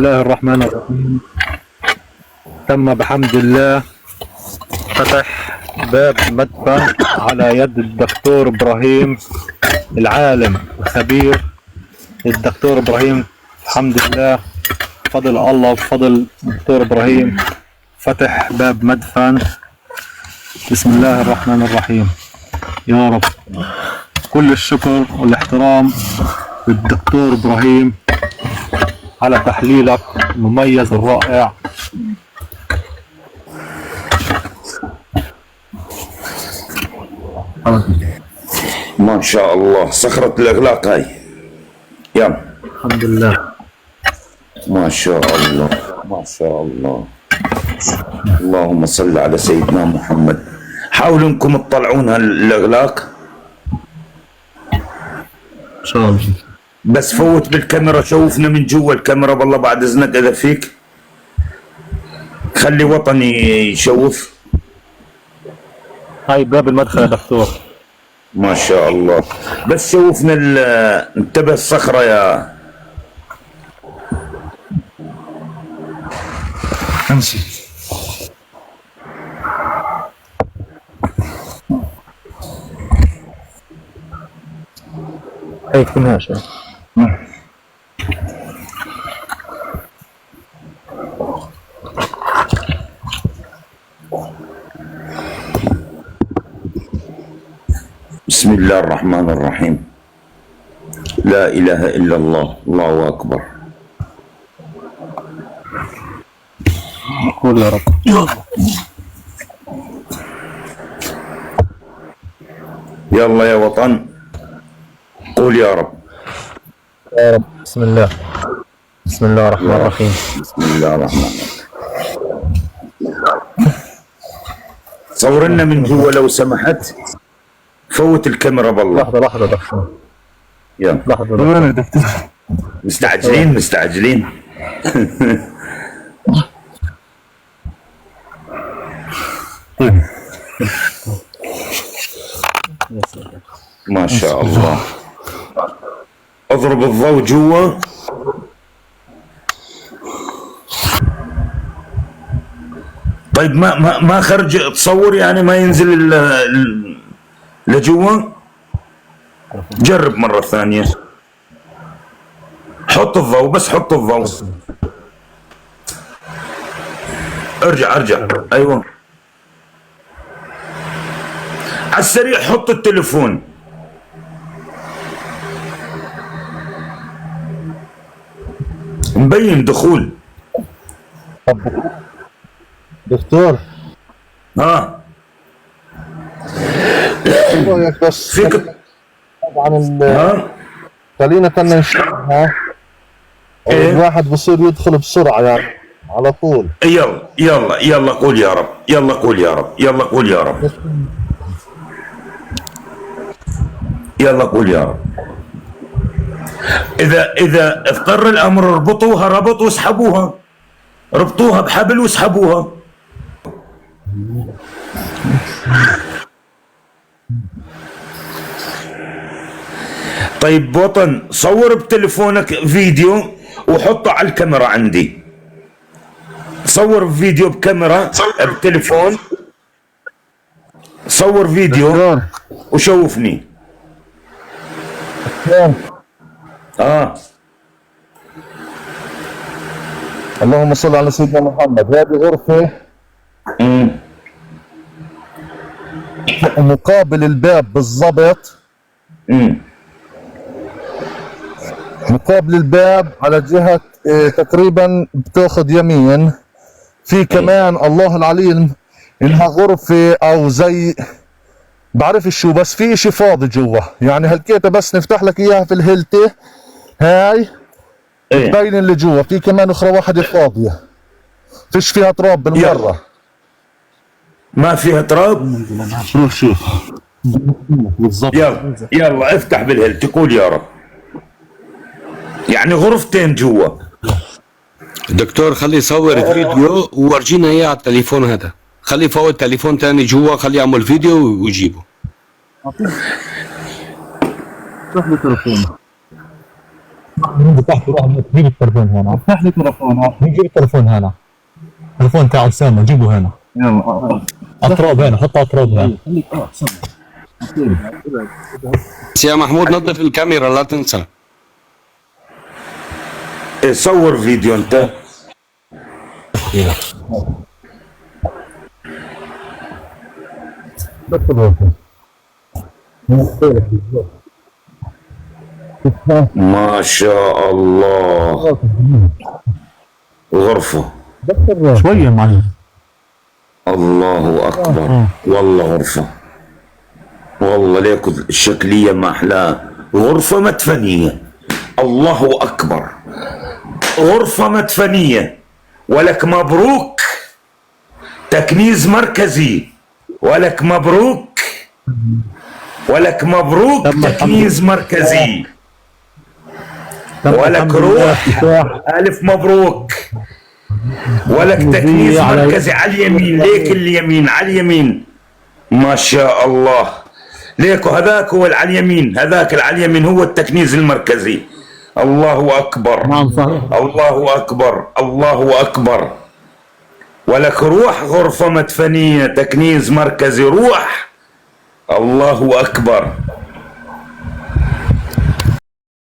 الله الرحمن الرحيم. تم بحمد الله فتح باب مدفن على يد الدكتور إبراهيم، العالم الخبير الدكتور إبراهيم. الحمد لله، بفضل الله وبفضل الدكتور إبراهيم فتح باب مدفن. بسم الله الرحمن الرحيم. يا رب كل الشكر والاحترام للدكتور إبراهيم على تحليلك المميز الرائع. ما شاء الله، صخرة الإغلاق هاي. يلا الحمد لله. ما شاء الله ما شاء الله. اللهم صل على سيدنا محمد. حاولوا انكم تطلعون هالإغلاق ان شاء الله. بس فوت بالكاميرا، شوفنا من جوا الكاميرا بالله بعد اذنك اذا فيك. خلي وطني يشوف. هاي باب المدخل يا دكتور. ما شاء الله. بس شوفنا انتبه الصخرة يا امشي. هيك ماشي. بسم الله الرحمن الرحيم. لا إله إلا الله، الله أكبر. قول يا رب. يلا يا وطن قول يا رب. يا رب. بسم الله. بسم الله الرحمن الرحيم. بسم الله الرحمن الرحيم. صور لنا من جوا لو سمحت. فوت الكاميرا بالله. لحظة لحظة دكتور. يلا لحظة وين دكتور؟ مستعجلين مستعجلين. ما شاء الله. اضرب الضوء جوا. طيب ما خرج تصور يعني ما ينزل لجوا. جرب مرة ثانية. حط الضوء بس، حط الضوء. ارجع ارجع. ايوه على السريع. حط التليفون. مبين دخول. دكتور ها رايك بس فيك عن ها خلينا كنا نشرحها. إيه؟ الواحد بصير يدخل بسرعة يعني على طول. يلا يلا يلا قول يا رب. يلا قول يا رب. يلا قول يا رب. يلا قول يا رب. اذا اضطر الامر اربطوها ربط واسحبوها. ربطوها بحبل واسحبوها. طيب وطن صور بتليفونك فيديو وحطه على الكاميرا عندي. صور فيديو بكاميرا بتليفون. صور فيديو وشوفني. اللهم صل على سيدنا محمد. هذه غرفة مقابل الباب بالضبط. مقابل الباب على جهة تقريبا بتاخذ يمين. في كمان الله العليم انها غرفة او زي بعرف شو، بس في اشي فاضي جوا يعني. هلكيتها بس نفتح لك اياها في الهلتة هاي تبين اللي جوا. في كمان اخرى واحدة فاضية فيش فيها تراب بالمرة. ما فيها تراب. روح شوف بالضبط. يلا يلا افتح بالهلت. قول يا رب. يعني غرفتين جوا. دكتور خليه يصور فيديو وورجينا اياه على التليفون هذا. خليه يفوت تليفون ثاني جوا، خليه يعمل فيديو ويجيبه. روح لي تليفونه. من تحت روح جيب التليفون هنا. افتح لي تليفون. جيب التليفون هنا. التليفون تاع اسامه جيبه هنا. يلا اطراب هنا، حط اطراب هنا. خليك بس يا محمود نظف الكاميرا لا تنسى. إيه صور فيديو انت. ما شاء الله غرفة شويه معلم. الله أكبر والله غرفة والله ليك الشكلية ما أحلاها غرفة مدفنية الله أكبر غرفة مدفنية ولك مبروك تكنيز مركزي ولك مبروك ولك مبروك تكنيز مركزي ولك روح ألف مبروك ولك تكنيز مركزي على اليمين ليك اليمين على اليمين ما شاء الله ليك هذاك هو على اليمين هذاك على اليمين هو التكنيز المركزي الله أكبر الله أكبر الله أكبر ولك روح غرفة مدفنية تكنيز مركزي روح الله أكبر